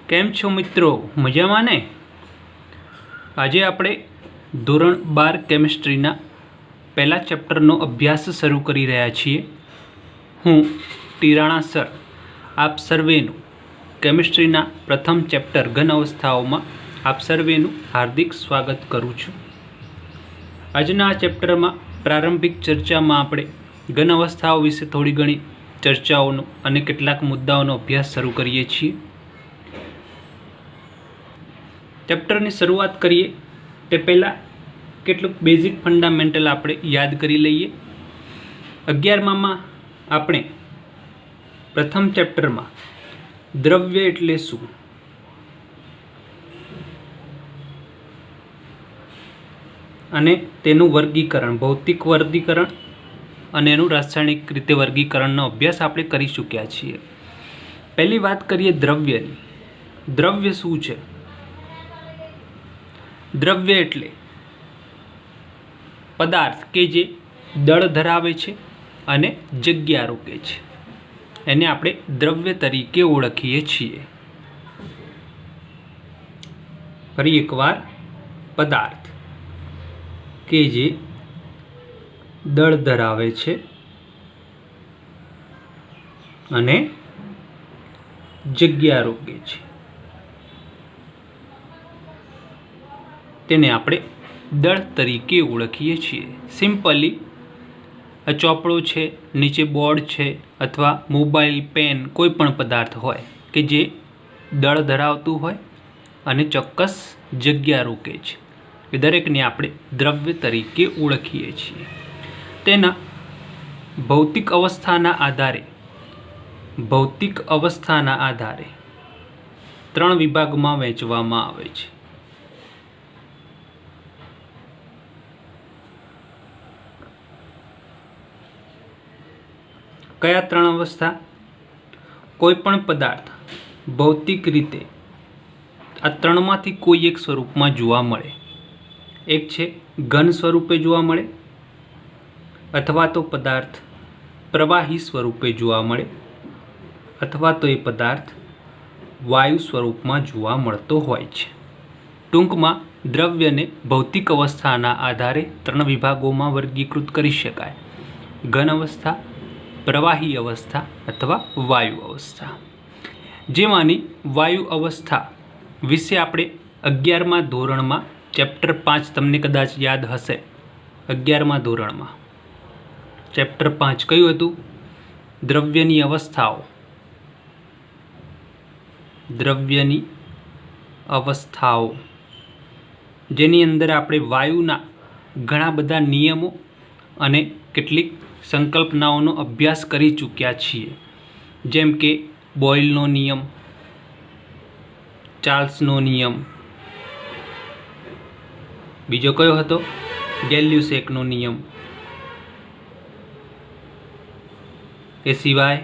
કેમ છો મિત્રો? મજામાં ને? આજે આપણે ધોરણ 12 કેમિસ્ટ્રીના પહેલા ચેપ્ટરનો અભ્યાસ શરૂ કરી રહ્યા છીએ. હું ટીરાણા સર આપ સર્વેનું કેમિસ્ટ્રીના પ્રથમ ચેપ્ટર ઘન અવસ્થાઓમાં આપ સર્વેનું હાર્દિક સ્વાગત કરું છું. આજના આ ચેપ્ટરમાં પ્રારંભિક ચર્ચામાં આપણે ઘન અવસ્થાઓ વિશે થોડી ઘણી ચર્ચાઓનો અને કેટલાક મુદ્દાઓનો અભ્યાસ શરૂ કરીએ છીએ. ચેપ્ટરની શરૂઆત કરીએ તે પહેલાં કેટલુંક બેઝિક ફંડામેન્ટલ આપણે યાદ કરી લઈએ. 11માં આપણે પ્રથમ ચેપ્ટરમાં દ્રવ્ય એટલે શું, અને તેનું વર્ગીકરણ, ભૌતિક વર્ગીકરણ અને એનું રાસાયણિક રીતે વર્ગીકરણનો અભ્યાસ આપણે કરી ચૂક્યા છીએ. પહેલી વાત કરીએ દ્રવ્યની. દ્રવ્ય શું છે? દ્રવ્ય એટલે પદાર્થ કે જે દળ ધરાવે છે અને જગ્યા રોકે છે, એને આપણે દ્રવ્ય તરીકે ઓળખીએ છીએ. ફરી એકવાર, પદાર્થ કે જે દળ ધરાવે છે અને જગ્યા રોકે છે, તેને આપણે દળ તરીકે ઓળખીએ છીએ. સિમ્પલી આ ચોપડો છે, નીચે બોર્ડ છે, અથવા મોબાઈલ, પેન, કોઈ પણ પદાર્થ હોય કે જે દળ ધરાવતું હોય અને ચોક્કસ જગ્યા રોકે છે, એ દરેકને આપણે દ્રવ્ય તરીકે ઓળખીએ છીએ. તેના ભૌતિક અવસ્થાના આધારે 3 વિભાગમાં વહેંચવામાં આવે છે. કયા 3 અવસ્થા? કોઈ પણ પદાર્થ ભૌતિક રીતે આ 3માંથી કોઈ એક સ્વરૂપમાં જોવા મળે. એક છે ઘન સ્વરૂપે જોવા મળે, અથવા તો પદાર્થ પ્રવાહી સ્વરૂપે જોવા મળે, અથવા તો એ પદાર્થ વાયુ સ્વરૂપમાં જોવા મળતો હોય છે. ટૂંકમાં દ્રવ્યને ભૌતિક અવસ્થાના આધારે 3 વિભાગોમાં વર્ગીકૃત કરી શકાય: ઘન અવસ્થા, પ્રવાહી અવસ્થા અથવા વાયુ અવસ્થા. જેમાંની વાયુ અવસ્થા વિશે આપણે 11મા ધોરણમાં ચેપ્ટર 5, તમને કદાચ યાદ હશે, 11મા ધોરણમાં ચેપ્ટર 5 કયું હતું? દ્રવ્યની અવસ્થાઓ. દ્રવ્યની અવસ્થાઓ, જેની અંદર આપણે વાયુના ઘણા બધા નિયમો અને કેટલીક સંકલ્પનાઓનો અભ્યાસ કરી ચૂક્યા છીએ, જેમ કે બોયલનો નિયમ, ચાર્લ્સનો નિયમ, બીજો કયો હતો? ગેલ્યુસેકનો નિયમ. એ સિવાય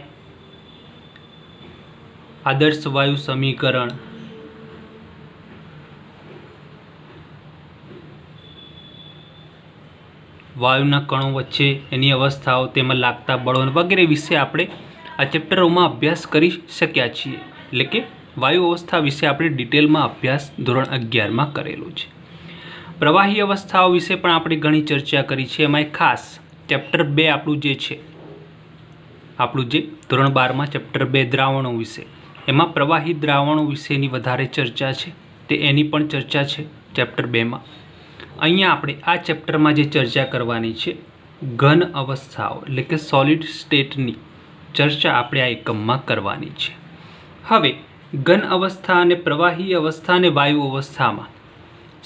આદર્શ વાયુ સમીકરણ, વાયુના કણો વચ્ચે એની અવસ્થાઓ, તેમાં લાગતા બળો વગેરે વિશે આપણે આ ચેપ્ટરોમાં અભ્યાસ કરી શક્યા છીએ. એટલે કે વાયુ અવસ્થા વિશે આપણે ડિટેલમાં અભ્યાસ ધોરણ 11માં કરેલો છે. પ્રવાહી અવસ્થાઓ વિશે પણ આપણે ઘણી ચર્ચા કરી છે. એમાં ખાસ ચેપ્ટર 2 આપણું જે ધોરણ 12માં ચેપ્ટર 2 દ્રાવણો વિશે, એમાં પ્રવાહી દ્રાવણો વિશેની વધારે ચર્ચા છે, તે એની પણ ચર્ચા છે ચેપ્ટર 2માં. અહીંયા આપણે આ ચેપ્ટરમાં જે ચર્ચા કરવાની છે, ઘન અવસ્થાઓ એટલે કે સોલિડ સ્ટેટની ચર્ચા આપણે આ એકમમાં કરવાની છે. હવે ઘન અવસ્થા અને પ્રવાહી અવસ્થા અને વાયુ અવસ્થામાં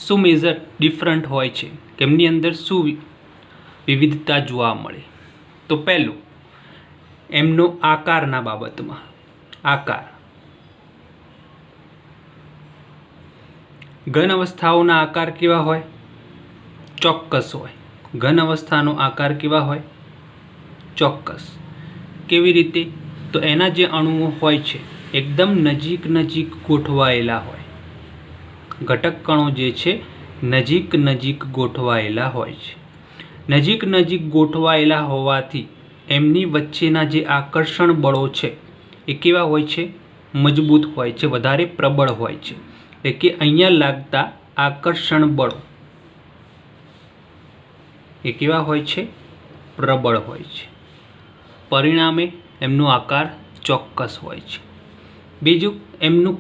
શું મેજર ડિફરન્ટ હોય છે, તેમની અંદર શું વિવિધતા જોવા મળે? તો પહેલું, એમનો આકારના બાબતમાં. આકાર. ઘન અવસ્થાઓના આકાર કેવા હોય? ચોક્કસ હોય. ઘન અવસ્થાનો આકાર કેવા હોય? ચોક્કસ. કેવી રીતે? તો એના જે અણુઓ હોય છે એકદમ નજીક ગોઠવાયેલા હોય. ઘટક કણો જે છે નજીક ગોઠવાયેલા હોય છે. નજીક ગોઠવાયેલા હોવાથી એમની વચ્ચેના જે આકર્ષણ બળો છે એ કેવા હોય છે? મજબૂત હોય છે, વધારે પ્રબળ હોય છે, એટલે કે અહીંયા લાગતા આકર્ષણ બળો એ કેવા હોય છે? પ્રબળ હોય છે. પરિણામે એમનો આકાર ચોક્કસ હોય છે. બીજું, એમનું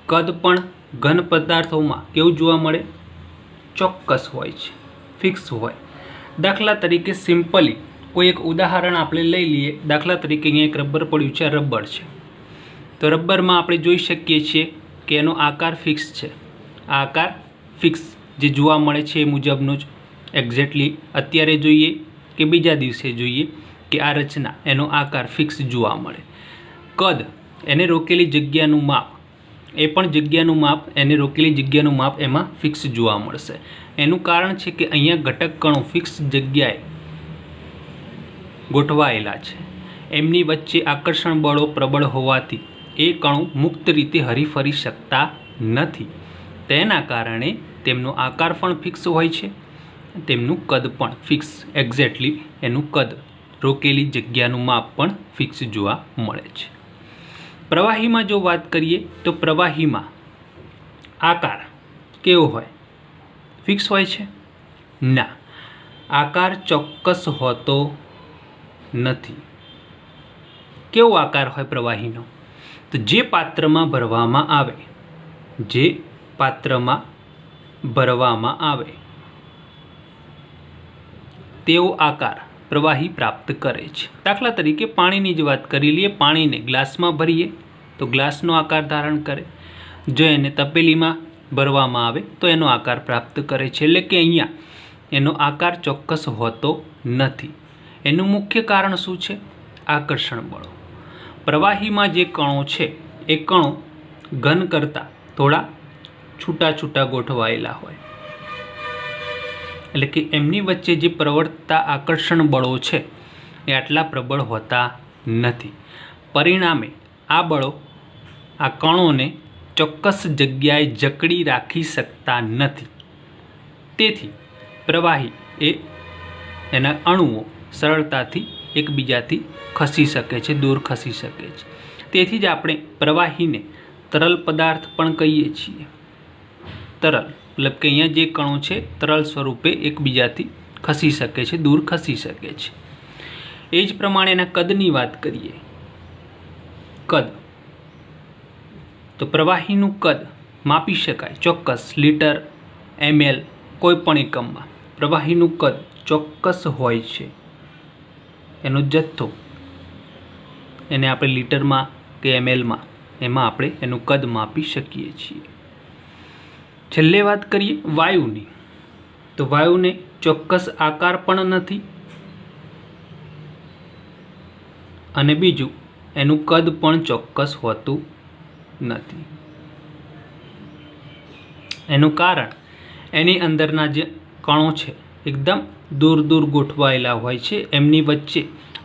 કદ પણ ઘન પદાર્થોમાં કેવું જોવા મળે? ચોક્કસ હોય છે, ફિક્સ હોય. દાખલા તરીકે સિમ્પલી કોઈ એક ઉદાહરણ આપણે લઈ લઈએ. દાખલા તરીકે અહીંયા એક રબર પડ્યું છે, રબર છે. તો રબરમાં આપણે જોઈ શકીએ છીએ કે એનો આકાર ફિક્સ છે. આ આકાર ફિક્સ જે જોવા મળે છે એ મુજબનો જ એક્ઝેક્ટલી અત્યારે જોઈએ કે બીજા દિવસે જોઈએ કે આ રચના એનો આકાર ફિક્સ જોવા મળે. કદ એને રોકેલી જગ્યાનું માપ, એ પણ જગ્યાનું માપ, એને રોકેલી જગ્યાનું માપ એમાં ફિક્સ જોવા મળશે. એનું કારણ છે કે અહીંયા ઘટક કણો ફિક્સ જગ્યાએ ગોઠવાયેલા છે. એમની વચ્ચે આકર્ષણ બળો પ્રબળ હોવાથી એ કણો મુક્ત રીતે હરીફરી શકતા નથી. તેના કારણે તેમનો આકાર પણ ફિક્સ હોય છે, તેમનું કદ પણ ફિક્સ, એક્ઝેક્ટલી એનું કદ, રોકેલી જગ્યાનું માપ પણ ફિક્સ જોવા મળે છે. પ્રવાહીમાં જો વાત કરીએ તો પ્રવાહીમાં આકાર કેવો હોય? ફિક્સ હોય છે? ના, આકાર ચોક્કસ હોતો નથી. કેવો આકાર હોય પ્રવાહીનો? તો જે પાત્રમાં ભરવામાં આવે તેવો આકાર પ્રવાહી પ્રાપ્ત કરે છે. દાખલા તરીકે પાણીની જ વાત કરી લઈએ. પાણીને ગ્લાસમાં ભરીએ તો ગ્લાસનો આકાર ધારણ કરે. જો એને તપેલીમાં ભરવામાં આવે તો એનો આકાર પ્રાપ્ત કરે છે. એટલે કે અહીંયા એનો આકાર ચોક્કસ હોતો નથી. એનું મુખ્ય કારણ શું છે? આકર્ષણ બળો. પ્રવાહીમાં જે કણો છે એ કણો ઘન કરતાં થોડા છૂટા છૂટા ગોઠવાયેલા હોય, એટલે કે એમની વચ્ચે જે પ્રવર્તતા આકર્ષણ બળો છે એ આટલા પ્રબળ હોતા નથી. પરિણામે આ બળો આ કણોને ચોક્કસ જગ્યાએ જકડી રાખી શકતા નથી. તેથી પ્રવાહી એના અણુઓ સરળતાથી એકબીજાથી ખસી શકે છે, દૂર ખસી શકે છે. તેથી જ આપણે પ્રવાહીને તરલ પદાર્થ પણ કહીએ છીએ. તરલ મતલબ કે અહીંયા જે કણો છે તરલ સ્વરૂપે એકબીજાથી ખસી શકે છે, દૂર ખસી શકે છે. એ જ પ્રમાણે એના કદની વાત કરીએ. કદ તો પ્રવાહીનું કદ માપી શકાય ચોક્કસ, લીટર, ml, કોઈ પણ એકમમાં પ્રવાહીનું કદ ચોક્કસ હોય છે. એનો જથ્થો એને આપણે લીટરમાં કે mlમાં, એમાં આપણે એનું કદ માપી શકીએ છીએ. છેલ્લે વાત કરીએ વાયુની. તો વાયુને ચોક્કસ આકાર પણ નથી, અને બીજું એનું કદ પણ ચોક્કસ હોતું નથી. એનું કારણ એની અંદરના જે કણો છે એકદમ દૂર દૂર ગોઠવાયેલા હોય છે. એમની વચ્ચે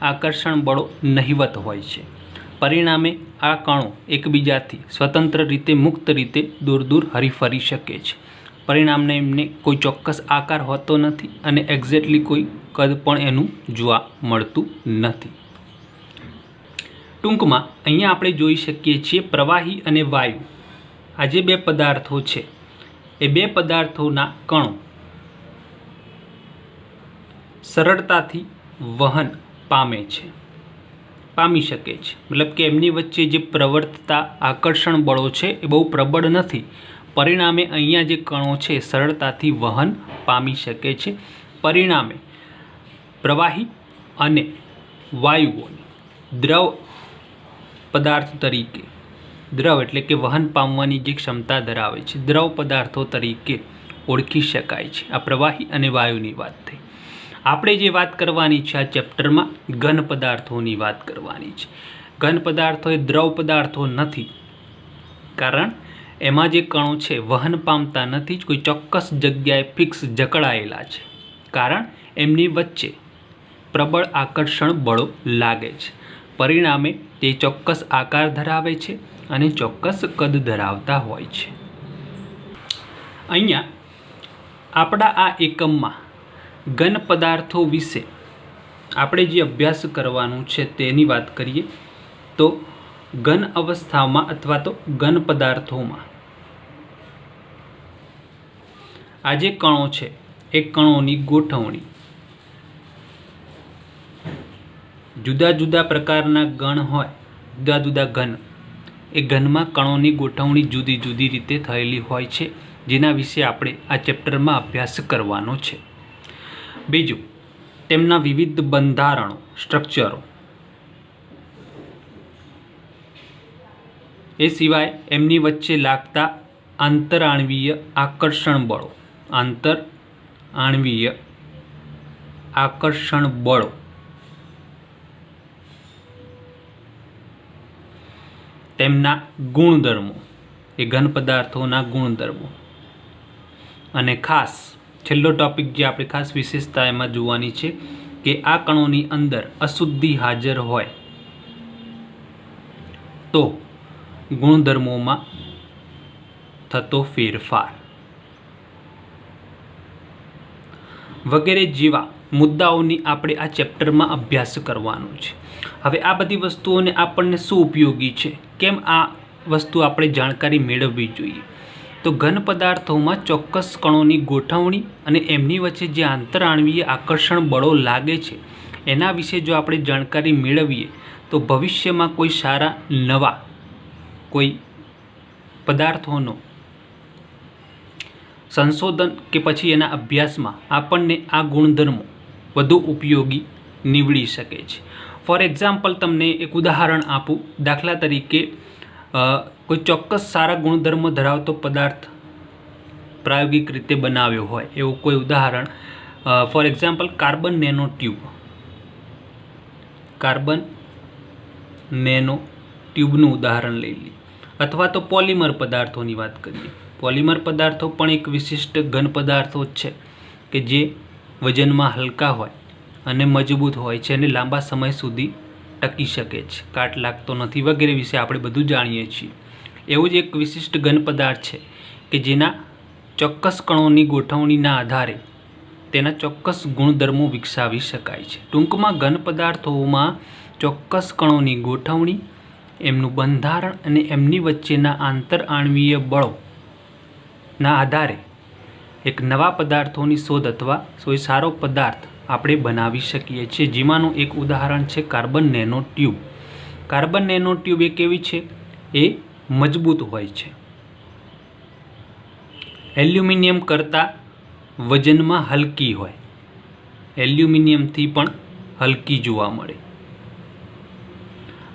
આકર્ષણ બળો નહિવત હોય છે. પરિણામે આ કણો એકબીજાથી સ્વતંત્ર રીતે, મુક્ત રીતે દૂર દૂર હરીફરી શકે છે. પરિણામને એમને કોઈ ચોક્કસ આકાર હોતો નથી અને એક્ઝેક્ટલી કોઈ કદ પણ એનું જોવા મળતું નથી. ટૂંકમાં અહીંયા આપણે જોઈ શકીએ છીએ પ્રવાહી અને વાયુ, આ જે બે પદાર્થો છે એ બે પદાર્થોના કણો સરળતાથી વહન પામી શકે છે. મતલબ કે એમની વચ્ચે જે પ્રવર્તતા આકર્ષણ બળો છે એ બહુ પ્રબળ નથી. પરિણામે અહીંયા જે કણો છે સરળતાથી વહન પામી શકે છે. પરિણામે પ્રવાહી અને વાયુઓને દ્રવ પદાર્થ તરીકે, દ્રવ એટલે કે વહન પામવાની જે ક્ષમતા ધરાવે છે, દ્રવ પદાર્થો તરીકે ઓળખી શકાય છે. આ પ્રવાહી અને વાયુની વાત થઈ. આપણે જે વાત કરવાની છે આ ચેપ્ટરમાં ઘન પદાર્થોની વાત કરવાની છે. ઘન પદાર્થો એ દ્રવ પદાર્થો નથી, કારણ એમાં જે કણો છે વહન પામતા નથી, કોઈ ચોક્કસ જગ્યાએ ફિક્સ જકડાયેલા છે. કારણ એમની વચ્ચે પ્રબળ આકર્ષણ બળો લાગે છે. પરિણામે તે ચોક્કસ આકાર ધરાવે છે અને ચોક્કસ કદ ધરાવતા હોય છે. અહીંયા આપણા આ એકમમાં ઘન પદાર્થો વિશે આપણે જે અભ્યાસ કરવાનું છે તેની વાત કરીએ तो घन अवस्थामां अथवा तो घन पदार्थोमां आ जे कणो छे ए कणोनी गोठवणी जुदा जुदा प्रकारना गण होय, जुदा जुदा घन, ए घनमा कणोनी गोठवणी जुदी जुदी रीते थयेली होय छे, जेना विषे आपणे आ चेप्टरमां अभ्यास करवानो छे। बीजुं, तेमना विविध बंधारणो, स्ट्रक्चरो, ए सिवाय एमनी वच्चे लागता आंतरआण्वीय आकर्षण बळो, आंतरआण्वीय आकर्षण बळो, तेमना गुणधर्मो, ए घन पदार्थोना गुणधर्मो, अने खास छेल्लो टॉपिक जे आपणे खास विशेषता एमां जोवानी छे के आ कणोनी अंदर अशुद्धि हाजर होय तो गुणधर्मोमां थतो फेरफार वगैरे जेवा मुद्दाओनी आपणे आ चेप्टरमां अभ्यास करवानो छे। हवे आ बधी वस्तुओने आपणने शुं उपयोगी छे, केम आ वस्तु आपणे जाणकारी मेळववी जोईए? तो घन पदार्थोमां चोक्कस कणोनी गोठवणी अने एमनी वच्चे जे आंतरआण्वीय आकर्षण बळो लागे छे एना विषे जो आपणे जाणकारी मेळवीए तो भविष्यमां कोई सारा नवा कोई पदार्थोनो संशोधन के पछी एना अभ्यासमां आपणने आ गुणधर्मो वधु उपयोगी નીવડી શકે છે। ફોર એક્ઝામ્પલ તમને એક ઉદાહરણ આપું, દાખલા તરીકે કોઈ ચોક્કસ સારા ગુણધર્મો ધરાવતો પદાર્થ પ્રાયોગિક રીતે બનાવ્યો હોય એવું કોઈ ઉદાહરણ, for example carbon nano tube, carbon nano ટ્યુબનું ઉદાહરણ લઈ લઈએ, અથવા તો પોલિમર પદાર્થોની વાત કરીએ। પોલિમર પદાर्थો પણ એક વિશિષ્ટ ઘન પદાર્થો જ છે કે જે વજનમાં હલકા હોય અને મજબૂત હોય છે અને લાંબા સમય સુધી ટકી શકે છે, કાટ લાગતો નથી વગેરે વિશે આપણે બધું જાણીએ છીએ। એવું જ એક વિશિષ્ટ ઘન પદાર્થ છે કે જેના ચોક્કસ કણોની ગોઠવણીના આધારે તેના ચોક્કસ ગુણધર્મો વિકસાવી શકાય છે। ટૂંકમાં ઘન પદાર્થોમાં ચોક્કસ કણોની ગોઠવણી, એમનું બંધારણ અને એમની વચ્ચેના આંતરઆણ્વીય બળોના આધારે એક નવા પદાર્થોની શોધ અથવા કોઈ સારો પદાર્થ આપણે બનાવી શકીએ છીએ, જેમાંનું એક ઉદાહરણ છે carbon nano tube. Carbon nano tube એક એવી છે, એ મજબૂત હોય છે, એલ્યુમિનિયમ કરતાં વજનમાં હલકી હોય, એલ્યુમિનિયમથી પણ હલકી જોવા મળે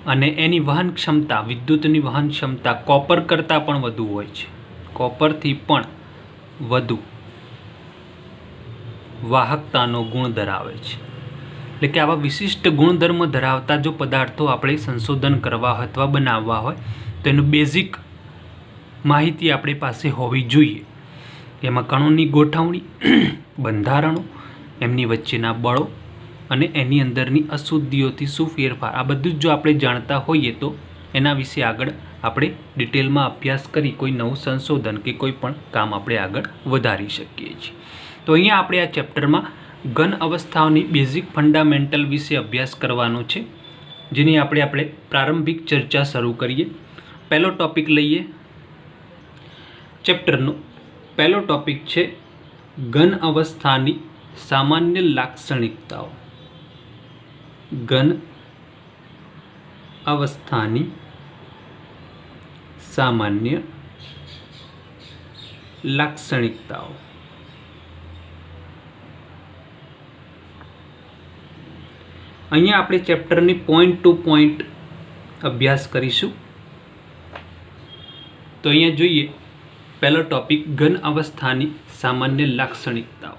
અને એની વહન ક્ષમતા, વિદ્યુતની વહન ક્ષમતા કોપર કરતાં પણ વધુ હોય છે, કોપરથી પણ વધુ વાહકતાનો ગુણ ધરાવે છે। એટલે કે આવા વિશિષ્ટ ગુણધર્મ ધરાવતા જો પદાર્થો આપણે સંશોધન કરવા અથવા બનાવવા હોય તો એનું બેઝિક માહિતી આપણી પાસે હોવી જોઈએ। એમાં કણોની ગોઠવણી, બંધારણો, એમની વચ્ચેના બળો અને એની અંદરની અશુદ્ધિઓથી શું ફેરફાર, આ બધું જ જો આપણે જાણતા હોઈએ તો એના વિશે આગળ આપણે ડિટેલમાં અભ્યાસ કરી કોઈ નવું સંશોધન કે કોઈ પણ કામ આપણે આગળ વધારી શકીએ છીએ। તો અહીંયા આપણે આ ચેપ્ટરમાં ઘન અવસ્થાઓની બેઝિક ફંડામેન્ટલ વિશે અભ્યાસ કરવાનો છે, જેની આપણે પ્રારંભિક ચર્ચા શરૂ કરીએ। પહેલો ટોપિક લઈએ ચેપ્ટરનો, પહેલો ટોપિક છે ઘન અવસ્થાની સામાન્ય લાક્ષણિકતાઓ। ઘન અવસ્થાની સામાન્ય લાક્ષણિકતાઓ। અહીંયા આપણે ચેપ્ટરની પોઈન્ટ ટુ પોઈન્ટ અભ્યાસ કરીશું। તો અહીંયા જોઈએ પહેલો ટોપિક ઘન અવસ્થાની સામાન્ય લાક્ષણિકતાઓ,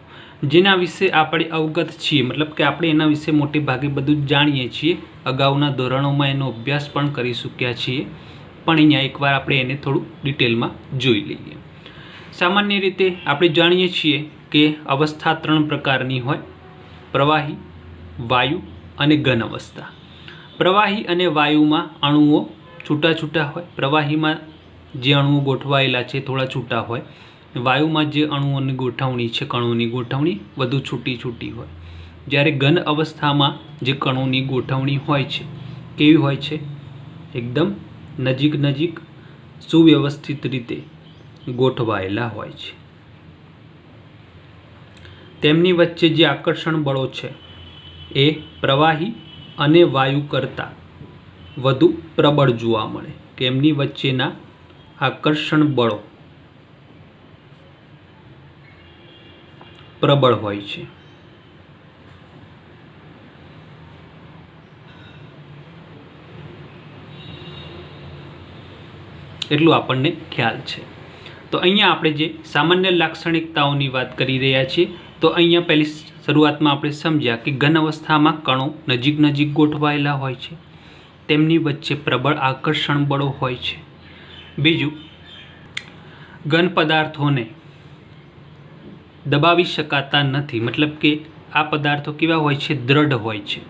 જેના વિશે આપણે અવગત છીએ, મતલબ કે આપણે એના વિશે મોટે ભાગે બધું જ જાણીએ છીએ, અગાઉના ધોરણોમાં એનો અભ્યાસ પણ કરી ચૂક્યા છીએ, પણ અહીંયા એકવાર આપણે એને થોડું ડિટેલમાં જોઈ લઈએ। સામાન્ય રીતે આપણે જાણીએ છીએ કે અવસ્થા ત્રણ પ્રકારની હોય, પ્રવાહી, વાયુ અને ઘન અવસ્થા। પ્રવાહી અને વાયુમાં અણુઓ છૂટા છૂટા હોય, પ્રવાહીમાં જે અણુઓ ગોઠવાયેલા છે થોડા છૂટા હોય, વાયુમાં જે અણુઓની ગોઠવણી છે, કણોની ગોઠવણી વધુ છૂટી છૂટી હોય। જ્યારે ઘન અવસ્થામાં જે કણોની ગોઠવણી હોય છે કેવી હોય છે? એકદમ નજીક નજીક સુવ્યવસ્થિત રીતે ગોઠવાયેલા હોય છે. તેમની વચ્ચે જે આકર્ષણ બળો છે એ પ્રવાહી અને વાયુ કરતાં વધુ પ્રબળ જોવા મળે. તેમની વચ્ચેના આકર્ષણ બળો પ્રબળ હોય છે. એટલું આપણને ખ્યાલ છે. તો અહીંયા આપણે જે સામાન્ય લાક્ષણિકતાઓની વાત કરી રહ્યા છીએ, તો અહીંયા પહેલી શરૂઆતમાં આપણે સમજ્યા કે ઘન અવસ્થામાં કણો નજીક નજીક ગોઠવાયેલા હોય છે, તેમની વચ્ચે પ્રબળ આકર્ષણ બળો હોય છે. બીજું, ઘન પદાર્થોને દબાવી શકાતા નથી, મતલબ કે આ પદાર્થો કેવા હોય છે? દ્રઢ હોય છે,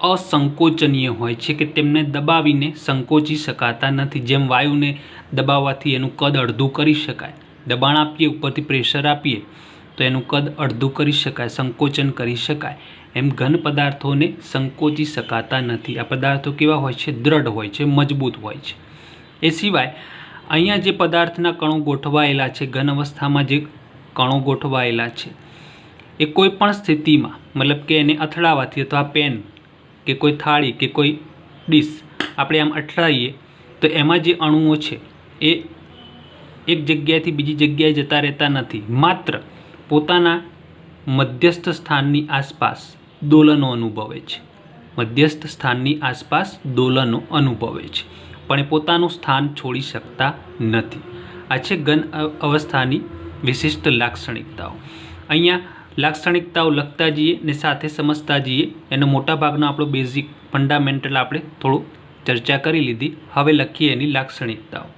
અસંકોચનીય હોય છે, કે તેમને દબાવીને સંકોચી શકાતા નથી. જેમ વાયુને દબાવવાથી એનું કદ અડધું કરી શકાય, દબાણ આપીએ, ઉપરથી પ્રેશર આપીએ તો એનું કદ અડધું કરી શકાય, સંકોચન કરી શકાય, એમ ઘન પદાર્થોને સંકોચી શકાતા નથી. આ પદાર્થો કેવા હોય છે? દ્રઢ હોય છે, મજબૂત હોય છે. એ સિવાય અહીંયા જે પદાર્થના કણો ગોઠવાયેલા છે, ઘન અવસ્થામાં જે કણો ગોઠવાયેલા છે, એ કોઈ પણ સ્થિતિમાં, મતલબ કે એને અથડાવાથી અથવા પેન કે કોઈ થાળી કે કોઈ ડીશ આપણે આમ અથડાઈએ તો એમાં જે અણુઓ છે એ એક જગ્યાએથી બીજી જગ્યાએ જતા રહેતા નથી, માત્ર પોતાના મધ્યસ્થ સ્થાનની આસપાસ દોલનો અનુભવે છે. મધ્યસ્થ સ્થાનની આસપાસ દોલનો અનુભવે છે, પણ એ પોતાનું સ્થાન છોડી શકતા નથી. આ છે ઘન અવસ્થાની વિશિષ્ટ લાક્ષણિકતાઓ. અહીંયા લાક્ષણિકતાઓ લખતા જઈએ ને સાથે સમજતા જઈએ. એનો મોટા ભાગનો આપણો બેઝિક ફંડામેન્ટલ આપણે થોડું ચર્ચા કરી લીધી. હવે લખીએ એની લાક્ષણિકતાઓ.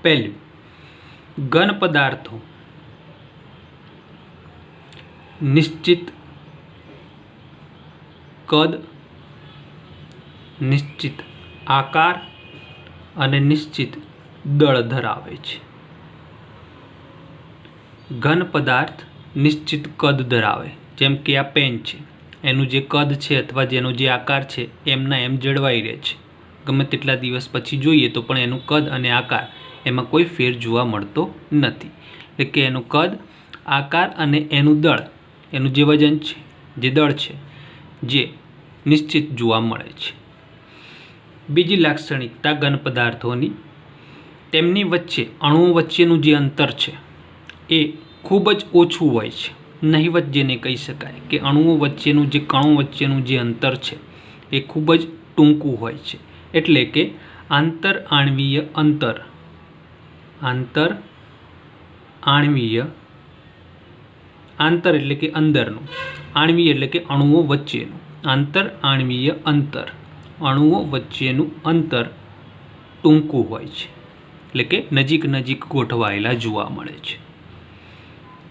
પહેલું, ઘન પદાર્થો નિશ્ચિત કદ, નિશ્ચિત આકાર અને નિશ્ચિત દળ ધરાવે છે. ઘન પદાર્થ નિશ્ચિત કદ ધરાવે, જેમ કે આ પેન છે, એનું જે કદ છે અથવા જેનો જે આકાર છે એમના એમ જળવાઈ રહે છે. ગમે તેટલા દિવસ પછી જોઈએ તો પણ એનું કદ અને આકાર એમાં કોઈ ફેર જોવા મળતો નથી. એટલે કે એનું કદ, આકાર અને એનું દળ, એનું જે વજન છે, જે દળ છે, જે નિશ્ચિત જોવા મળે છે. બીજી લાક્ષણિકતા ઘન પદાર્થોની, તેમની વચ્ચે અણુઓ વચ્ચેનું જે અંતર છે એ ખૂબ જ ઓછું હોય છે, નહિવત જેને કહી શકાય કે અણુઓ વચ્ચેનું જે કણો વચ્ચેનું જે અંતર છે એ ખૂબ જ ટૂંકું હોય છે. એટલે કે આંતર આણ્વીય અંતર, આંતર આણ્વીય, આંતર એટલે કે અંદરનું, આણ્વીય એટલે કે અણુઓ વચ્ચેનું, આંતર આણ્વીય અંતર, અણુઓ વચ્ચેનું અંતર ટૂંકું હોય છે, એટલે કે નજીક નજીક ગોઠવાયેલા જોવા મળે છે.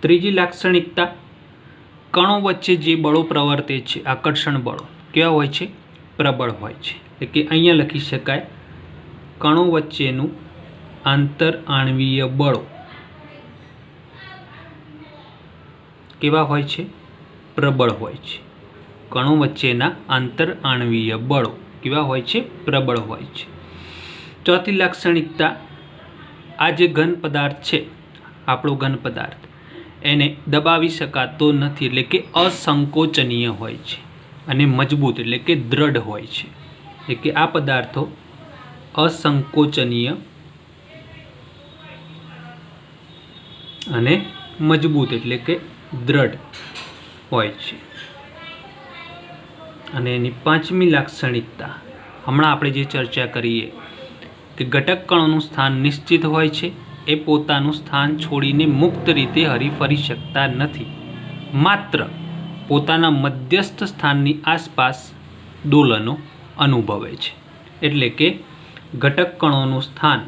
ત્રીજી લાક્ષણિકતા, કણો વચ્ચે જે બળો પ્રવર્તે છે, આકર્ષણ બળો કેવા હોય છે? પ્રબળ હોય છે. એટલે કે અહીંયા લખી શકાય, કણો વચ્ચેનું આંતર આણ્વીય બળો કેવા હોય છે? પ્રબળ હોય છે. કણો વચ્ચેના આંતર આણ્વીય બળો કેવા હોય છે? પ્રબળ હોય છે. ચોથી લાક્ષણિકતા, આ જે ઘન પદાર્થ છે, આપણો ઘન પદાર્થ, એને દબાવી શકાતો નથી, એટલે કે અસંકોચનીય હોય છે, અને મજબૂત એટલે કે દ્રઢ હોય છે. એટલે કે આ પદાર્થો અસંકોચનીય અને મજબૂત એટલે કે દ્રઢ હોય છે. અને એની પાંચમી લાક્ષણિકતા, હમણાં આપણે જે ચર્ચા કરીએ કે ઘટક કણોનું સ્થાન નિશ્ચિત હોય છે, એ પોતાનું સ્થાન છોડીને મુક્ત રીતે હરીફરી શકતા નથી, માત્ર પોતાના મધ્યસ્થ સ્થાનની આસપાસ દોલનો અનુભવે છે. એટલે કે ઘટક કણોનું સ્થાન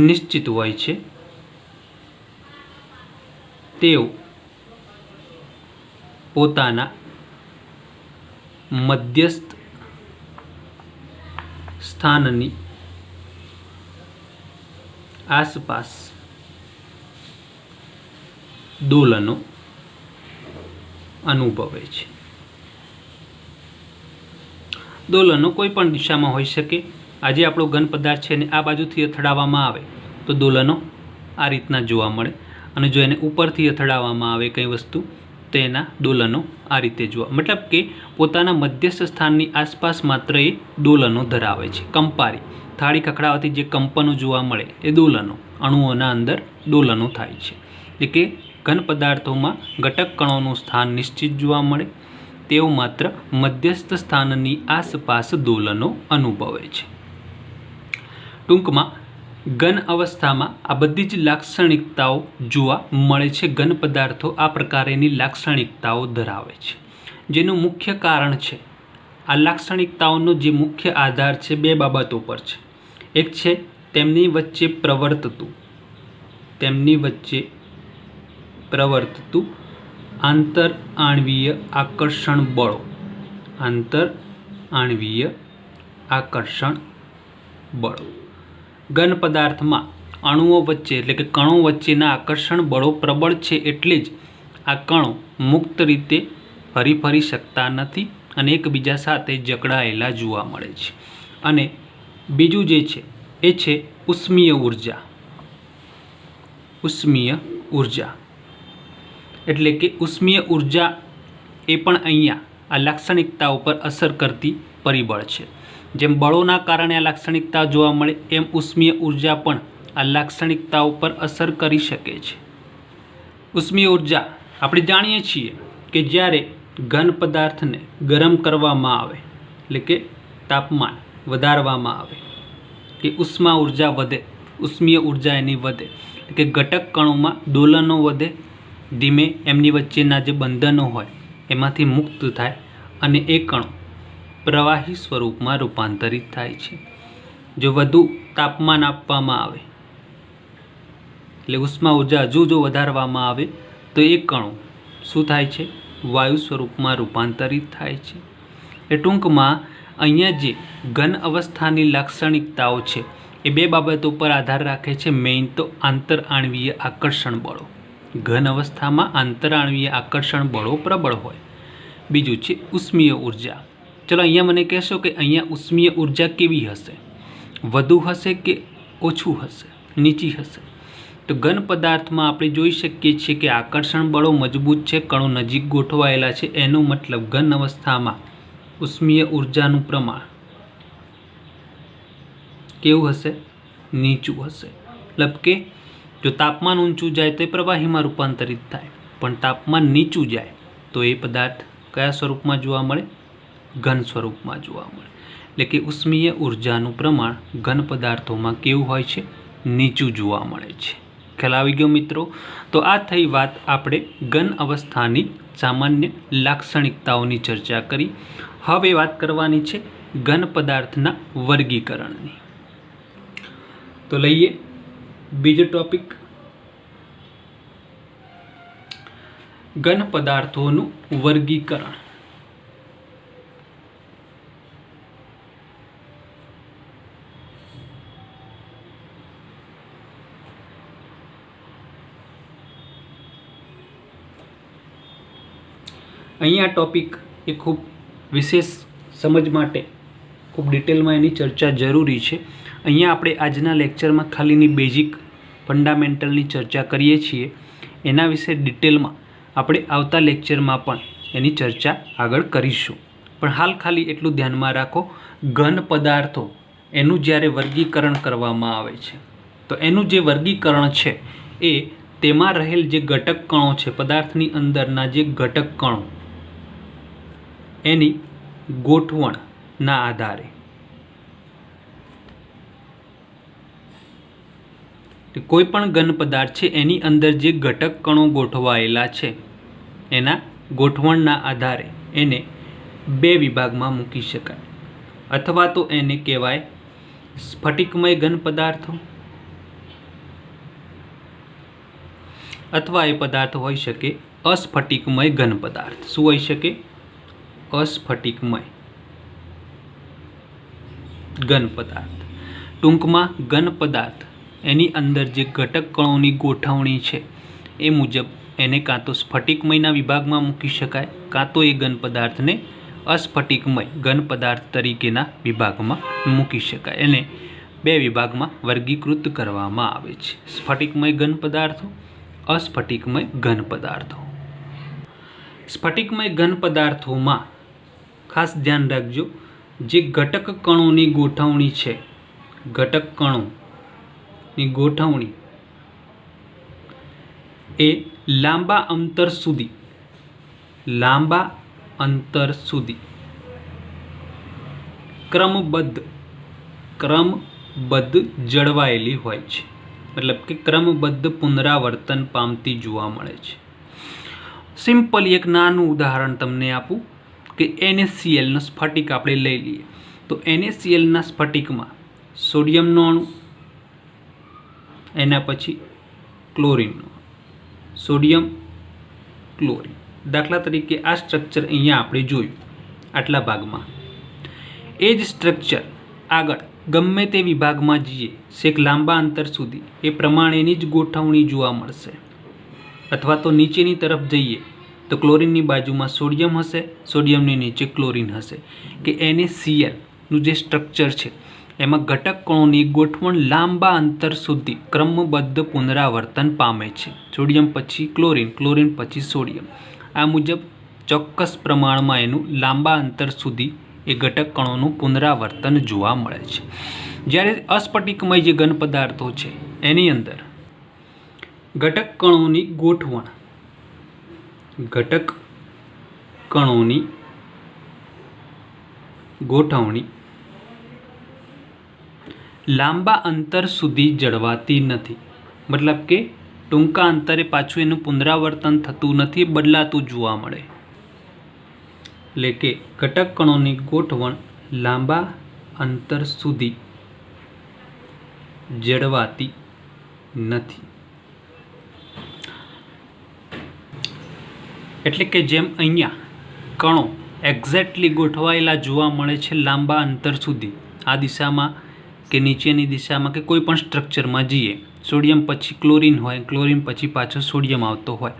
નિશ્ચિત હોય છે, તેઓ પોતાના મધ્યસ્થ સ્થાનની આસપાસ દોલનો અનુભવે છે. દોલનો કોઈ પણ દિશામાં હોઈ શકે। આજે આપણો ઘન પદાર્થ છે એને આ બાજુથી અથડાવવામાં આવે તો દોલનો આ રીતના જોવા મળે, અને જો એને ઉપરથી અથડાવવામાં આવે કંઈ વસ્તુ તો એના દોલનો આ રીતે જોવા, મતલબ કે પોતાના મધ્યસ્થ સ્થાનની આસપાસ માત્ર એ દોલનો ધરાવે છે। કંપારી, થાળી ખખડાવવાથી જે કંપનો જોવા મળે એ દોલનો, અણુઓના અંદર દોલનો થાય છે। એટલે કે ઘન પદાર્થોમાં ઘટક કણોનું સ્થાન નિશ્ચિત જોવા મળે, તેઓ માત્ર મધ્યસ્થ સ્થાનની આસપાસ દોલનો અનુભવે છે। ટૂંકમાં ઘન અવસ્થામાં આ બધી જ લાક્ષણિકતાઓ જોવા મળે છે। ઘન પદાર્થો આ પ્રકારેની લાક્ષણિકતાઓ ધરાવે છે, જેનું મુખ્ય કારણ છે, આ લાક્ષણિકતાઓનો જે મુખ્ય આધાર છે બે બાબતો પર છે। એક છે તેમની વચ્ચે પ્રવર્તતું આંતર આણ્વીય આકર્ષણ બળો, ઘન પદાર્થમાં અણુઓ વચ્ચે એટલે કે કણો વચ્ચેના આકર્ષણ બળો પ્રબળ છે, એટલે જ આ કણો મુક્ત રીતે હરીફરી શકતા નથી અને એકબીજા સાથે જકડાયેલા જોવા મળે છે। અને બીજું જે છે એ છે ઉષ્મીય ઉર્જા, એટલે કે ઉષ્મીય ઉર્જા એ પણ અહીંયા આ લાક્ષણિકતાઓ પર અસર કરતી પરિબળ છે। જેમ બળોના કારણે આ લાક્ષણિકતા જોવા મળે એમ ઉષ્મીય ઉર્જા પણ આ લાક્ષણિકતાઓ પર અસર કરી શકે છે। ઉષ્મીય ઉર્જા આપણે જાણીએ છીએ કે જ્યારે ઘન પદાર્થને ગરમ કરવામાં આવે એટલે કે તાપમાન વધારવામાં આવે કે ઉષ્મા ઉર્જા વધે, ઉષ્મીય ઉર્જા એની વધે, એટલે કે ઘટક કણોમાં દોલનો વધે, ધીમે એમની વચ્ચેના જે બંધનો હોય એમાંથી મુક્ત થાય અને એ કણો પ્રવાહી સ્વરૂપમાં રૂપાંતરિત થાય છે। જો વધુ તાપમાન આપવામાં આવે એટલે ઉષ્મા ઉર્જા હજુ જો વધારવામાં આવે તો એ કણો શું થાય છે? વાયુ સ્વરૂપમાં રૂપાંતરિત થાય છે। એ ટૂંકમાં અહીંયા જે ઘન અવસ્થાની લાક્ષણિકતાઓ છે એ બે બાબતો પર આધાર રાખે છે। મેઇન તો આંતર આણ્વીય આકર્ષણ બળો, ઘન અવસ્થામાં આંતર આણ્વીય આકર્ષણ બળો પ્રબળ હોય, બીજું છે ઉષ્મીય ઉર્જા। ચલો અહીંયા મને કહેશો કે અહીંયા ઉષ્મીય ઉર્જા કેવી હશે, વધુ હશે કે ઓછું હશે, નીચી હશે? તો ઘન પદાર્થમાં આપણે જોઈ શકીએ છીએ કે આકર્ષણ બળો મજબૂત છે, કણો નજીક ગોઠવાયેલા છે, એનો મતલબ ઘન અવસ્થામાં ઉષ્મીય ઉર્જાનું પ્રમાણ કેવું હશે? નીચું હશે। મતલબ કે જો તાપમાન ઊંચું જાય તો એ પ્રવાહીમાં રૂપાંતરિત થાય, પણ તાપમાન નીચું જાય તો એ પદાર્થ કયા સ્વરૂપમાં જોવા મળે? ઘન સ્વરૂપમાં જોવા મળે। એટલે કે ઉષ્મીય ઉર્જાનું પ્રમાણ ઘન પદાર્થોમાં કેવું હોય છે? નીચું જોવા મળે છે। ખ્યાલ આવી ગયો મિત્રો? તો આ થઈ વાત આપણે ઘન અવસ્થાની સામાન્ય લાક્ષણિકતાઓની ચર્ચા કરી। હવે વાત કરવાની છે ઘન પદાર્થના વર્ગીકરણની। તો લઈએ બીજો ટોપિક, ઘન પદાર્થોનું વર્ગીકરણ। અહીંયા ટોપિક એ ખૂબ વિશેષ સમજ માટે ખૂબ ડિટેલમાં એની ચર્ચા જરૂરી છે। અહીંયા આપણે આજના લેક્ચરમાં ખાલીની બેઝિક ફંડામેન્ટલની ચર્ચા કરીએ છીએ, એના વિશે ડિટેલમાં આપણે આવતા લેક્ચરમાં પણ એની ચર્ચા આગળ કરીશું। પણ હાલ ખાલી એટલું ધ્યાનમાં રાખો, ઘન પદાર્થો એનું જ્યારે વર્ગીકરણ કરવામાં આવે છે તો એનું જે વર્ગીકરણ છે એ તેમાં રહેલ જે ઘટક કણો છે, પદાર્થની અંદરના જે ઘટક કણો એની ગોઠવણના આધારે, કોઈ પણ ઘન પદાર્થ છે એની અંદર જે ઘટક કણો ગોઠવાયેલા છે એના ગોઠવણના આધારે એને બે વિભાગમાં મૂકી શકાય, અથવા તો એને કહેવાય સ્ફટિકમય ઘન પદાર્થો, અથવા એ પદાર્થ હોઈ શકે અસ્ફટિકમય ઘન પદાર્થ। શું હોઈ શકે? અસ્ફટિકમય ઘન પદાર્થ। ટૂંકમાં ઘન પદાર્થ એની અંદર જે ઘટક કણોની ગોઠવણી છે એ મુજબ એને કાં તો સ્ફટિકમયના વિભાગમાં મૂકી શકાય, કાં તો એ ઘન પદાર્થને અસ્ફટિકમય ઘન પદાર્થ તરીકેના વિભાગમાં મૂકી શકાય. એને બે વિભાગમાં વર્ગીકૃત કરવામાં આવે છે: સ્ફટિકમય ઘન પદાર્થો, અસ્ફટિકમય ઘન પદાર્થો. સ્ફટિકમય ઘન પદાર્થોમાં ખાસ ધ્યાન રાખજો, જે ઘટક કણોની ગોઠવણી છે, ઘટક કણોની ગોઠવણી એ લાંબા અંતર સુધી ક્રમબદ્ધ જળવાયેલી હોય છે. મતલબ કે ક્રમબદ્ધ પુનરાવર્તન પામતી જોવા મળે છે. સિમ્પલી એક નાનું ઉદાહરણ તમને આપું કે NaCl નો સ્ફટિક આપણે લઈ લઈએ તો NaCl ના સ્ફટિકમાં સોડિયમનો અણુ, એના પછી ક્લોરીનનો, સોડિયમ ક્લોરીન. દાખલા તરીકે આ સ્ટ્રક્ચર અહીંયા આપણે જોયું આટલા ભાગમાં. એ જ સ્ટ્રક્ચર આગળ ગમે તે વિભાગમાં જઈએ છેક લાંબા અંતર સુધી એ પ્રમાણેની જ ગોઠવણી જોવા મળશે. અથવા તો નીચેની તરફ જઈએ તો ક્લોરીનની બાજુમાં સોડિયમ હશે, સોડિયમની નીચે ક્લોરીન હશે. કે NaCl નું જે સ્ટ્રક્ચર છે એમાં ઘટક કણોની ગોઠવણ લાંબા અંતર સુધી ક્રમબદ્ધ પુનરાવર્તન પામે છે. સોડિયમ પછી ક્લોરીન, ક્લોરીન પછી સોડિયમ. આ મુજબ ચોક્કસ પ્રમાણમાં એનું લાંબા અંતર સુધી એ ઘટક કણોનું પુનરાવર્તન જોવા મળે છે. જ્યારે અસ્ફટિકમય જે ઘન પદાર્થો છે એની અંદર ઘટક કણોની ગોઠવણી લાંબા અંતર સુધી જળવાતી નથી. મતલબ કે ટૂંકા અંતરે પાછું એનું પુનરાવર્તન થતું નથી, બદલાતું જોવા મળે. એટલે કે ઘટક કણોની ગોઠવણ લાંબા અંતર સુધી જળવાતી નથી. એટલે કે જેમ અહીંયા કણો એક્ઝેક્ટલી ગોઠવાયેલા જોવા મળે છે લાંબા અંતર સુધી, આ દિશામાં કે નીચેની દિશામાં કે કોઈ પણ સ્ટ્રક્ચરમાં જઈએ, સોડિયમ પછી ક્લોરીન હોય, ક્લોરીન પછી પાછો સોડિયમ આવતો હોય,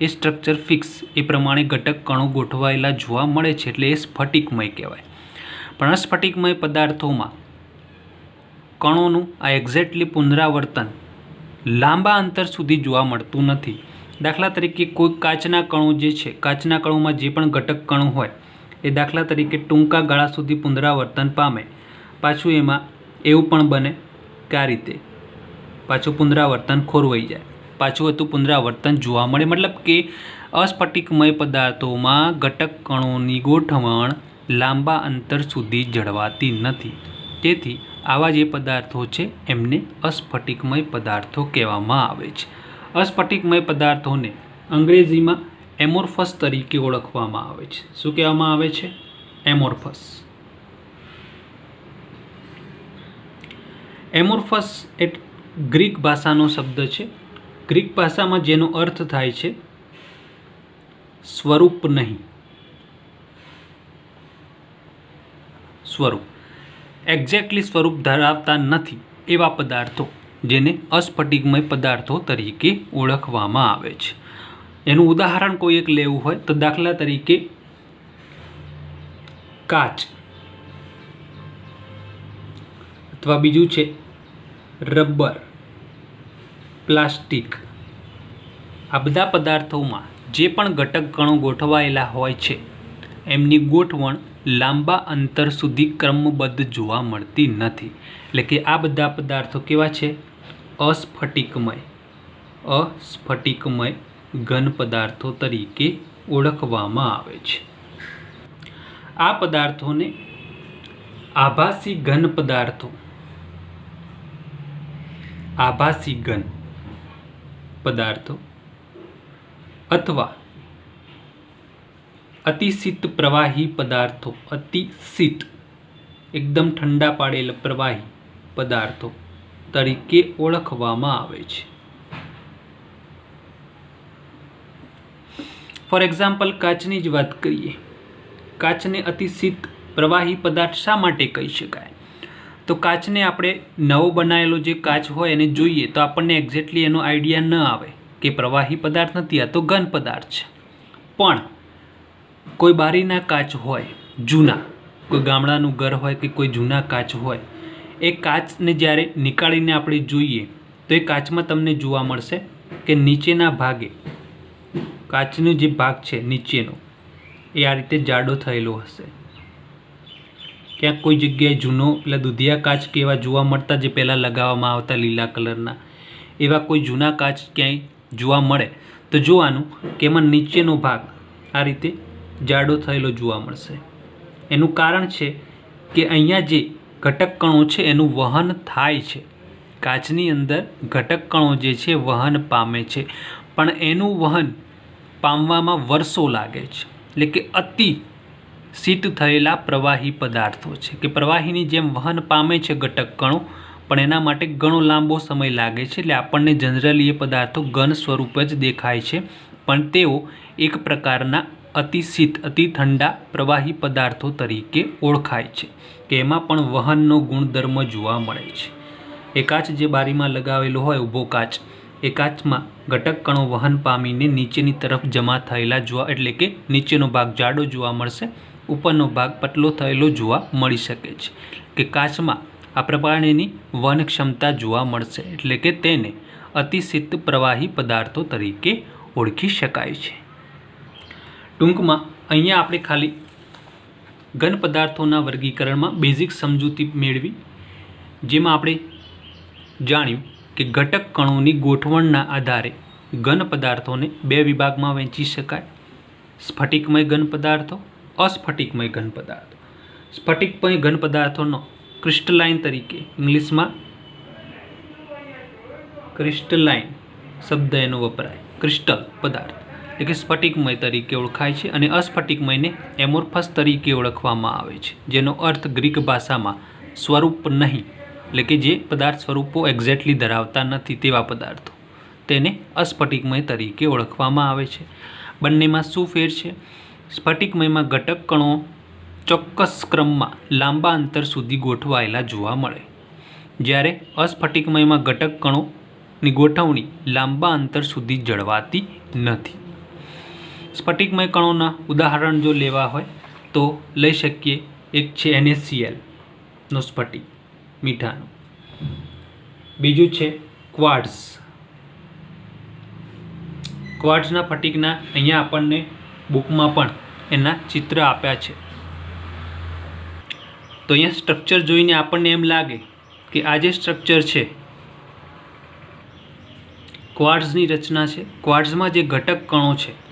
એ સ્ટ્રક્ચર ફિક્સ એ પ્રમાણે ઘટક કણો ગોઠવાયેલા જોવા મળે છે, એટલે એ સ્ફટિકમય કહેવાય. પણ અસ્ફટિકમય પદાર્થોમાં કણોનું આ એક્ઝેક્ટલી પુનરાવર્તન લાંબા અંતર સુધી જોવા મળતું નથી. દાખલા તરીકે કોઈ કાચના કણો જે છે, કાચના કણોમાં જે પણ ઘટક કણો હોય એ દાખલા તરીકે ટૂંકા ગાળા સુધી પુનરાવર્તન પામે. પાછું એમાં એવું પણ બને કે આ રીતે પાછું પુનરાવર્તન ખોરવાઈ જાય, પાછું હતું પુનરાવર્તન જોવા મળે. મતલબ કે અસ્ફટિકમય પદાર્થોમાં ઘટક કણોની ગોઠવણ લાંબા અંતર સુધી જળવાતી નથી. તેથી આવા જે પદાર્થો છે એમને અસ્ફટિકમય પદાર્થો કહેવામાં આવે છે. અસ્ફટિકમય પદાર્થોને અંગ્રેજીમાં એમોર્ફસ તરીકે ઓળખવામાં આવે છે. શું કહેવામાં આવે છે? એમોર્ફસ. એમોર્ફસ એ ગ્રીક ભાષાનો શબ્દ છે. ગ્રીક ભાષામાં જેનો અર્થ થાય છે સ્વરૂપ નહીં, સ્વરૂપ એક્ઝેક્ટલી સ્વરૂપ ધરાવતા નથી એવા પદાર્થો, જેને અસ્ફટિકમય પદાર્થો તરીકે ઓળખવામાં આવે છે. એનું ઉદાહરણ કોઈ એક લેવું હોય તો દાખલા તરીકે કાચ, અથવા બીજું છે રબર, પ્લાસ્ટિક. આ બધા પદાર્થોમાં જે પણ ઘટક કણો ગોઠવાયેલા હોય છે એમની ગોઠવણ લાંબા અંતર સુધી ક્રમબદ્ધ જોવા મળતી નથી. એટલે કે આ બધા પદાર્થો કેવા છે? અસ્ફટિકમય ઘન પદાર્થો તરીકે ઓળખવામાં આવે છે. આ પદાર્થોને આભાસી ઘન પદાર્થો અથવા અતિશીત પ્રવાહી પદાર્થો, અતિશીત એકદમ ઠંડા પાડેલા પ્રવાહી પદાર્થો તરીકે ઓળખવામાં આવે છે. ફોર એક્ઝામ્પલ કાચની જ વાત કરીએ. કાચને અતિશીત પ્રવાહી પદાર્થ શા માટે કહી શકાય? તો કાચને આપણે નવો બનાવેલો જે કાચ હોય એને જોઈએ તો આપણને એક્ઝેક્ટલી એનો આઈડિયા ન આવે કે પ્રવાહી પદાર્થ નથી, આ તો ઘન પદાર્થ છે. પણ કોઈ બારીના કાચ હોય જૂના કોઈ ગામડાનું ઘર હોય કે કોઈ જૂના કાચ હોય, એ કાચને જ્યારે નીકાળીને આપણે જોઈએ તો એ કાચમાં તમને જોવા મળશે કે નીચેના ભાગે કાચનો જે ભાગ છે નીચેનો એ આ રીતે જાડો થયેલો હશે. ક્યાંક કોઈ જગ્યાએ જૂનો પેલા દુધિયા કાચ કેવા જોવા મળતા જે પહેલાં લગાવવામાં આવતા લીલા કલરના, એવા કોઈ જૂના કાચ ક્યાંય જોવા મળે તો જોવાનું કે એમાં નીચેનો ભાગ આ રીતે જાડો થયેલો જોવા મળશે. એનું કારણ છે કે અહીંયા જે ઘટક કણો છે એનું વહન થાય છે. કાચની અંદર ઘટક કણો જે છે વહન પામે છે, પણ એનું વહન પામવામાં વર્ષો લાગે છે. એટલે કે અતિ શીત થયેલા પ્રવાહી પદાર્થો છે કે પ્રવાહીની જેમ વહન પામે છે ઘટક કણો, પણ એના માટે ઘણો લાંબો સમય લાગે છે. એટલે આપણને જનરલી એ પદાર્થો ઘન સ્વરૂપે જ દેખાય છે, પણ તેઓ એક પ્રકારના અતિ શીત અતિ ઠંડા પ્રવાહી પદાર્થો તરીકે ઓળખાય છે કે એમાં પણ વહનનો ગુણધર્મ જોવા મળે છે. એ કાચ જે બારીમાં લગાવેલો હોય ઊભો કાચ, એ કાચમાં ઘટક કણો વહન પામીને નીચેની તરફ જમા થયેલા જોવા, એટલે કે નીચેનો ભાગ જાડો જોવા મળશે, ઉપરનો ભાગ પતલો થયેલો જોવા મળી શકે છે. કે કાચમાં આ પ્રમાણેની વહન ક્ષમતા જોવા મળશે, એટલે કે તેને અતિશીત પ્રવાહી પદાર્થો તરીકે ઓળખી શકાય છે. ટૂંકમાં અહીંયા આપણે ખાલી ઘન પદાર્થોના વર્ગીકરણમાં બેઝિક સમજૂતી મેળવી, જેમાં આપણે જાણ્યું કે ઘટક કણોની ગોઠવણના આધારે ઘન પદાર્થોને બે વિભાગમાં વહેંચી શકાય: સ્ફટિકમય ઘન પદાર્થો, અસ્ફટિકમય ઘન પદાર્થો. સ્ફટિકમય ઘન પદાર્થોનો ક્રિસ્ટલાઇન તરીકે, ઇંગ્લિશમાં ક્રિસ્ટલાઇન શબ્દ એનો વપરાય, ક્રિસ્ટલ પદાર્થ એટલે કે સ્ફટિકમય તરીકે ઓળખાય છે. અને અસ્ફટિકમયને એમોર્ફસ તરીકે ઓળખવામાં આવે છે, જેનો અર્થ ગ્રીક ભાષામાં સ્વરૂપ નહીં, એટલે કે જે પદાર્થ સ્વરૂપો એક્ઝેક્ટલી ધરાવતા નથી તેવા પદાર્થો, તેને અસ્ફટિકમય તરીકે ઓળખવામાં આવે છે. બંનેમાં શું ફેર છે? સ્ફટિકમયમાં ઘટક કણો ચોક્કસ ક્રમમાં લાંબા અંતર સુધી ગોઠવાયેલા જોવા મળે, જ્યારે અસ્ફટિકમયમાં ઘટક કણોની ગોઠવણી લાંબા અંતર સુધી જળવાતી નથી. સ્ફટિકમય કણોના ઉદાહરણ જો લેવા હોય તો લઈ શકીએ, એક છે NaCl નો સ્ફટિક મીઠાનો, બીજું છે ક્વાર્ટઝ. ક્વાર્ટઝના સ્ફટિકના અહીંયા આપણને બુકમાં પણ એના ચિત્ર આપ્યા છે. તો અહીંયા સ્ટ્રક્ચર જોઈને આપણને એમ લાગે કે આ જે સ્ટ્રક્ચર છે ક્વાર્ટઝની રચના છે. ક્વાર્ટઝમાં જે ઘટક કણો છે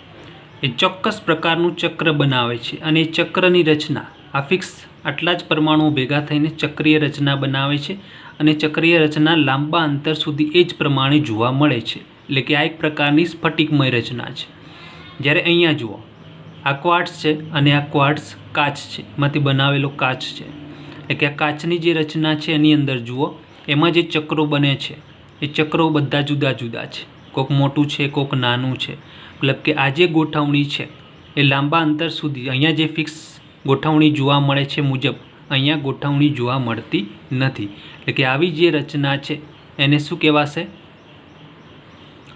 એ ચોક્કસ પ્રકારનું ચક્ર બનાવે છે, અને એ ચક્રની રચના આ ફિક્સ આટલા જ પરમાણુઓ ભેગા થઈને ચક્રીય રચના બનાવે છે, અને ચક્રીય રચના લાંબા અંતર સુધી એ જ પ્રમાણે જોવા મળે છે. એટલે કે આ એક પ્રકારની સ્ફટિકમય રચના છે. જ્યારે અહીંયા જુઓ, આ ક્વાર્ટઝ છે અને આ ક્વાર્ટઝ કાચ છે, એમાંથી બનાવેલો કાચ છે. એટલે કે આ કાચની જે રચના છે એની અંદર જુઓ, એમાં જે ચક્રો બને છે એ ચક્રો બધા જુદા જુદા છે, કોઈક મોટું છે, કોઈક નાનું છે. મતલબ કે આ જે ગોઠવણી છે એ લાંબા અંતર સુધી અહીંયા જે ફિક્સ ગોઠવણી જોવા મળે છે મુજબ અહીંયા ગોઠવણી જોવા મળતી નથી. એટલે કે આવી જે રચના છે એને શું કહેવાશે?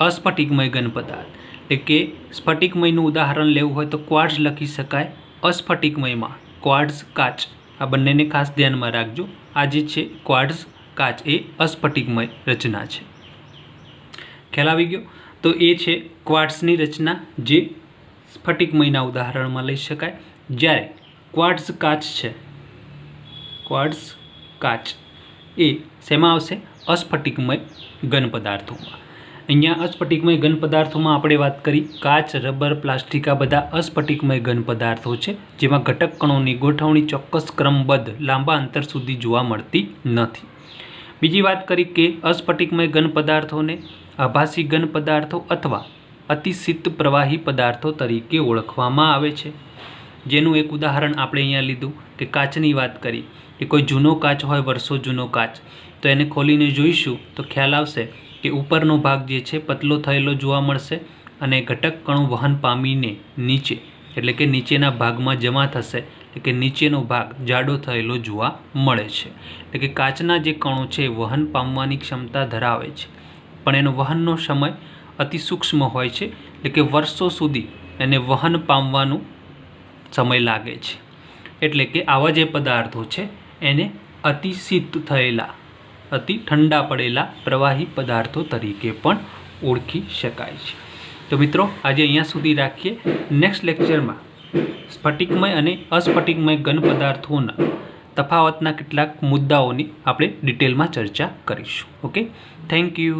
અસ્ફટિકમય ઘન પદાર્થ. એટલે કે સ્ફટિકમયનું ઉદાહરણ લેવું હોય તો ક્વાર્ટઝ લખી શકાય, અસ્ફટિકમયમાં ક્વાર્ટઝ કાચ. આ બંનેને ખાસ ધ્યાનમાં રાખજો. આ જે છે ક્વાર્ટઝ કાચ એ અસ્ફટિકમય રચના છે. ખ્યાલ આવી ગયો? તો એ છે ક્વાર્ટઝની રચના જે સ્ફટિકમયના ઉદાહરણમાં લઈ શકાય. જ્યારે ક્વાર્ટઝ કાચ છે, ક્વાર્ટઝ કાચ એ શેમાં આવશે? અસ્ફટિકમય ઘન પદાર્થોમાં. અહીંયા અસ્ફટિકમય ઘન પદાર્થોમાં આપણે વાત કરી કાચ, રબર, પ્લાસ્ટિક, આ બધા અસ્ફટિકમય ઘન પદાર્થો છે, જેમાં ઘટક કણોની ગોઠવણી ચોક્કસ ક્રમબદ્ધ લાંબા અંતર સુધી જોવા મળતી નથી. બીજી વાત કરી કે અસ્ફટિકમય ઘન પદાર્થોને આભાસી ઘન પદાર્થો અથવા અતિશીત પ્રવાહી પદાર્થો તરીકે ઓળખવામાં આવે છે. જેનું એક ઉદાહરણ આપણે અહીંયા લીધું કે કાચની વાત કરી કે કોઈ જૂનો કાચ હોય, વર્ષો જૂનો કાચ, તો એને ખોલીને જોઈશું તો ખ્યાલ આવશે કે ઉપરનો ભાગ જે છે પતલો થયેલો જોવા મળશે, અને ઘટક કણો વહન પામીને નીચે એટલે કે નીચેના ભાગમાં જમા થશે, એટલે કે નીચેનો ભાગ જાડો થયેલો જોવા મળે છે. એટલે કે કાચના જે કણો છે વહન પામવાની ક્ષમતા ધરાવે છે, પણ એનો વહનનો સમય અતિ સૂક્ષ્મ હોય છે, એટલે કે વર્ષો સુધી એને વહન પામવાનો સમય લાગે છે. એટલે કે આવા જે પદાર્થો છે એને અતિ શીત થયેલા, અતિ ઠંડા પડેલા પ્રવાહી પદાર્થો તરીકે પણ ઓળખી શકાય છે. તો મિત્રો આજે અહીંયા સુધી રાખીએ. નેક્સ્ટ લેક્ચરમાં સ્ફટિકમય અને અસ્ફટિકમય ઘન પદાર્થોના તફાવતના કેટલાક મુદ્દાઓની આપણે ડિટેલમાં ચર્ચા કરીશું. Okay, thank you.